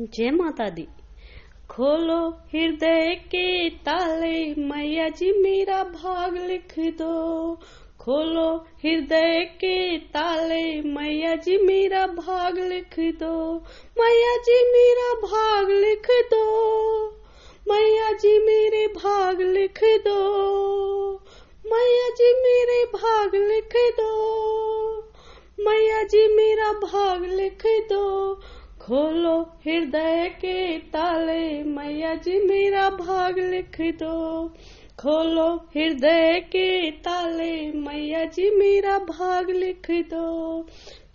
जय माता दी। खोलो हृदय के ताले, मैया जी मेरा भाग लिख दो। खोलो हृदय के ताले, मैया जी मेरा भाग लिख दो। मैया जी मेरा भाग लिख दो। मैया जी मेरे भाग लिख दो। मैया जी मेरे भाग लिख दो। मैया जी मेरा भाग लिख दो। खोलो हृदय के ताले, मैया जी मेरा भाग लिख दो। खोलो हृदय के ताले, मैया जी मेरा भाग लिख दो।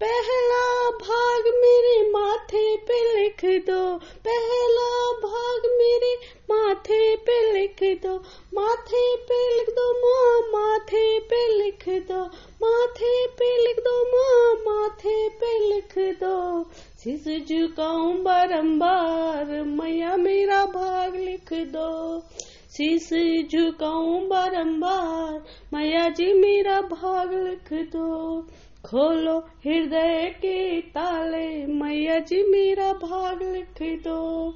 पहला भाग मेरे माथे पे लिख दो। पहला भाग मेरे माथे पे लिख दो। माथे पे लिख दो माँ, माथे पे लिख दो। माथे पे लिख दो माँ, माथे पे लिख दो। शीश झुकाऊं बारंबार, मैया मेरा भाग लिख दो। शीश झुकाऊं बारंबार, मैया जी मेरा भाग लिख दो। खोलो हृदय के ताले, मैया जी मेरा भाग लिख दो।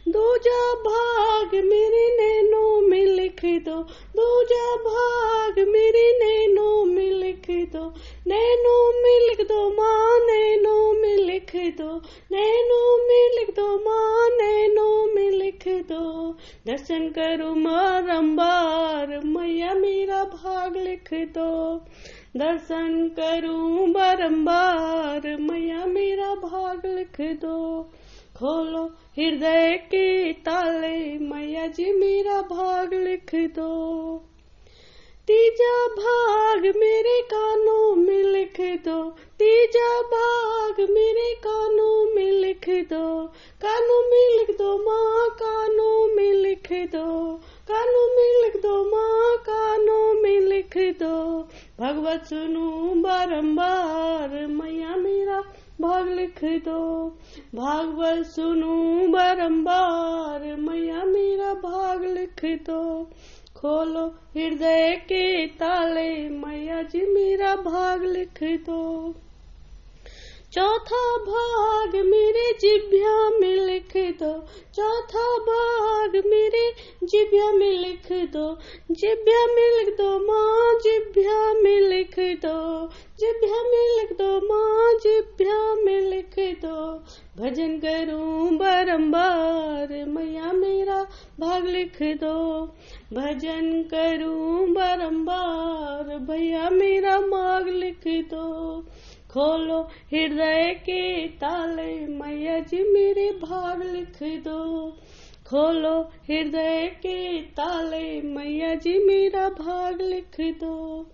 दूजा भाग मेरे नैनों में लिख दो। दूजा भाग मेरे नैनों में लिख दो। नैनों में लिख दो माँ, नैनों में लिख दो। नैनों में लिख दो माँ, नैनों में लिख दो। दर्शन करूं बारंबार, मैया मेरा भाग लिख दो। दर्शन करूं बारंबार, मैया मेरा भाग लिख दो। खोलो हृदय के ताले, मैया जी मेरा भाग लिख दो। तीजा भाग मेरे कानों में लिख दो। तीजा भाग मेरे कानों में लिख दो। कानों में लिख दो माँ, कानों में लिख दो। कानों में लिख दो माँ, कानों में लिख दो। भगवत सुनूं बारंबार, मैया मेरा भाग लिख दो। भागवत सुनूं बारंबार, मैया मेरा भाग लिख दो। खोलो हृदय के ताले, मैया जी मेरा भाग लिख दो। चौथा भाग मेरे जिभ्या में लिख दो। चौथा भाग मेरे जिभ्या में लिख दो। जिभ्या में लिख दो माँ, जिभ्या में लिख दो। जिभ्या में लिख दो माँ, जिभ्या में लिख दो। भजन करूं बारंबार, मैया मेरा भाग लिख दो। भजन करूं बारंबार, भैया मेरा भाग लिख दो। खोलो हृदय के ताले, मैया जी मेरे भाग लिख दो। खोलो हृदय के ताले, मैया जी मेरा भाग लिख दो।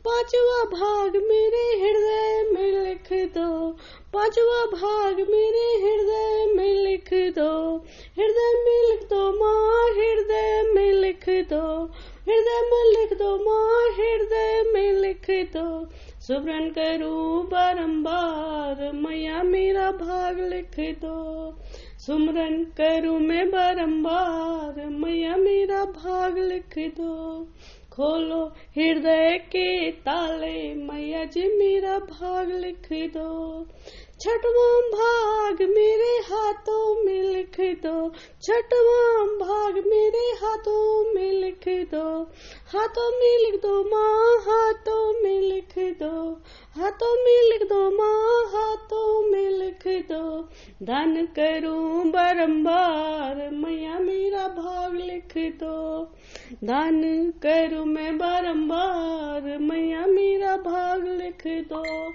पांचवा भाग मेरे हृदय में लिख दो। पांचवा भाग मेरे हृदय में लिख दो। हृदय में लिख दो माँ, हृदय में लिख दो। हृदय में लिख दो माँ, हृदय में लिख दो। सुमरन करूं बारंबार, मैया मेरा भाग लिख दो। सुमरन करूं मैं बारंबार, मैया मेरा भाग लिख दो। खोलो हृदय के ताले, मैया जी मेरा भाग लिख दो। छठवां भाग मेरे हाथों में लिख दो। छठवां भाग मेरे हाथों में लिख दो। हाथों में लिख दो माँ, हाथों में लिख दो। हाथों में लिख दो माँ, हाथों में लिख दो। दान करूं बारंबार, मैया मेरा भाग लिख दो। दान करूं मैं बारंबार, मैया मेरा भाग लिख दो।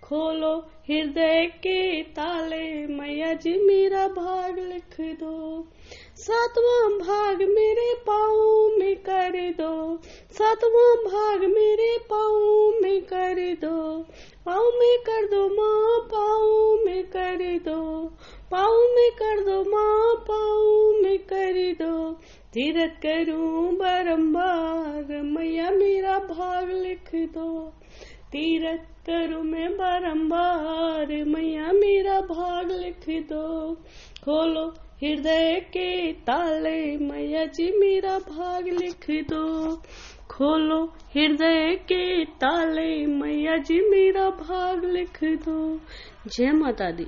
खोलो हृदय के ताले, मैया जी मेरा भाग लिख दो। सातवां भाग मेरे पाँव में कर दो। सातवां भाग मेरे पाँव में कर दो। पाँव में कर दो माँ, पाँव में कर दो। पाँव में कर दो माँ, पाँव में कर दो। तीरथ करूं बारंबार, मैया मेरा भाग लिख दो। तीरथ करूं मैं बारंबार, मैया मेरा भाग लिख दो। खोलो हृदय के ताले, मैया जी मेरा भाग लिख दो। खोलो हृदय के ताले, मैया जी मेरा भाग लिख दो। जय माता दी।